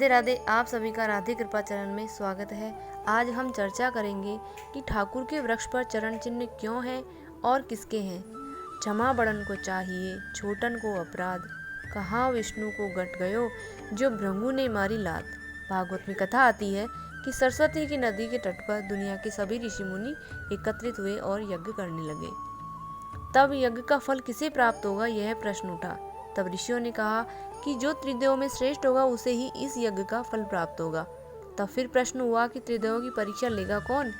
राधे राधे। आप सभी का राधे कृपा चरण में स्वागत है। आज हम चर्चा करेंगे कि ठाकुर के वृक्ष पर चरण चिन्ह क्यों हैं और किसके हैं। क्षमा बड़न को चाहिए, छोटन को अपराध, कहाँ विष्णु को गट गयो, जो भृंगु ने मारी लात। भागवत में कथा आती है कि सरस्वती की नदी के तट पर दुनिया के सभी ऋषि मुनि एकत्रित हुए और यज्ञ करने लगे। तब यज्ञ का फल किसे प्राप्त होगा, यह प्रश्न उठा। तब ऋषियों ने कहा कि जो त्रिदेव में श्रेष्ठ होगा उसे ही इस यज्ञ का फल प्राप्त होगा। तब फिर प्रश्न हुआ कि त्रिदेवों की परीक्षा लेगा कौन।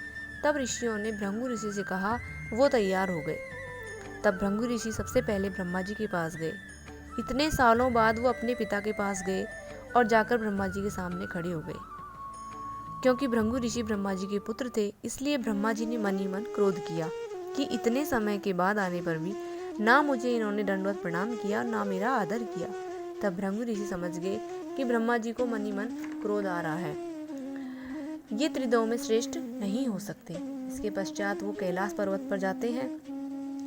तब ऋषियों ने भृंगु ऋषि से कहा, वो तैयार हो गए। तब भृंगु ऋषि सबसे पहले ब्रह्मा जी के पास गए। इतने सालों बाद वो अपने पिता के पास गए और जाकर ब्रह्मा जी के सामने खड़े हो गए। क्योंकि भृंगु ऋषि ब्रह्मा जी के पुत्र थे, इसलिए ब्रह्मा जी ने मन ही मन क्रोध किया कि इतने समय के बाद आने पर भी ना मुझे इन्होंने दंडवत प्रणाम किया, ना मेरा आदर किया। तब भृंगु ऋषि समझ गए कि ब्रह्मा जी को मन ही मन क्रोध आ रहा है, ये त्रिदेव में श्रेष्ठ नहीं हो सकते। इसके पश्चात वो कैलाश पर्वत पर जाते हैं।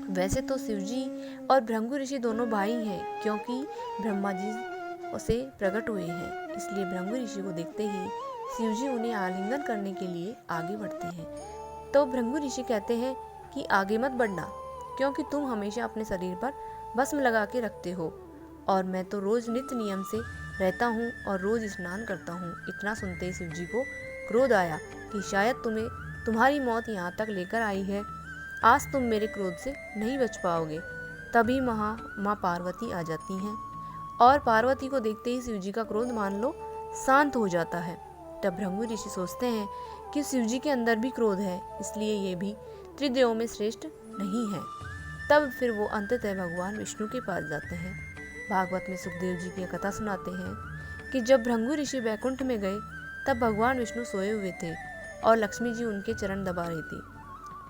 वैसे तो शिवजी और भृंगु ऋषि दोनों भाई हैं, क्योंकि ब्रह्मा जी से प्रकट हुए हैं, इसलिए भृंगु ऋषि को देखते ही शिवजी उन्हें आलिंगन करने के लिए आगे बढ़ते हैं। तो भृंगु ऋषि कहते हैं कि आगे मत बढ़ना, क्योंकि तुम हमेशा अपने शरीर पर भस्म लगा के रखते हो और मैं तो रोज नित्य नियम से रहता हूँ और रोज स्नान करता हूँ। इतना सुनते ही शिवजी को क्रोध आया कि शायद तुम्हारी मौत यहाँ तक लेकर आई है, आज तुम मेरे क्रोध से नहीं बच पाओगे। तभी माँ पार्वती आ जाती हैं और पार्वती को देखते ही शिवजी का क्रोध मान लो शांत हो जाता है। तब भृंगु ऋषि सोचते हैं कि शिवजी के अंदर भी क्रोध है, इसलिए ये भी त्रिदेवों में श्रेष्ठ नहीं है। तब फिर वो अंततः भगवान विष्णु के पास जाते हैं। भागवत में सुखदेव जी की कथा सुनाते हैं कि जब भृंगु ऋषि वैकुंठ में गए तब भगवान विष्णु सोए हुए थे और लक्ष्मी जी उनके चरण दबा रही थी।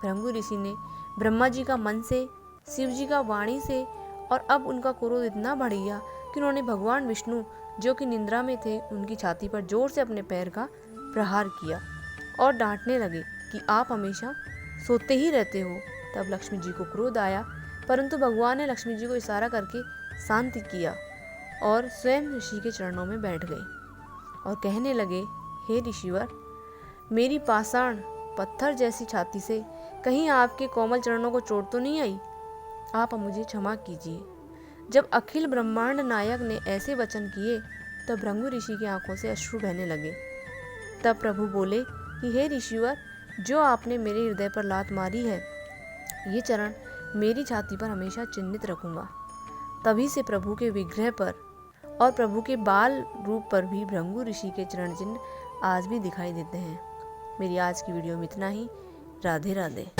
भृंगु ऋषि ने ब्रह्मा जी का मन से, शिव जी का वाणी से, और अब उनका क्रोध इतना बढ़ गया कि उन्होंने भगवान विष्णु जो कि निंद्रा में थे उनकी छाती पर जोर से अपने पैर का प्रहार किया और डांटने लगे कि आप हमेशा सोते ही रहते हो। तब लक्ष्मी जी को क्रोध आया, परंतु भगवान ने लक्ष्मी जी को इशारा करके शांत किया और स्वयं ऋषि के चरणों में बैठ गए और कहने लगे, हे ऋषिवर, मेरी पाषाण पत्थर जैसी छाती से कहीं आपके कोमल चरणों को चोट तो नहीं आई? आप मुझे क्षमा कीजिए। जब अखिल ब्रह्मांड नायक ने ऐसे वचन किए तब भृंगु ऋषि की आंखों से अश्रु बहने लगे। तब प्रभु बोले कि हे ऋषिवर, जो आपने मेरे हृदय पर लात मारी है, ये चरण मेरी छाती पर हमेशा चिन्हित रखूंगा। तभी से प्रभु के विग्रह पर और प्रभु के बाल रूप पर भी भृंगु ऋषि के चरण चिन्ह आज भी दिखाई देते हैं। मेरी आज की वीडियो में इतना ही। राधे राधे।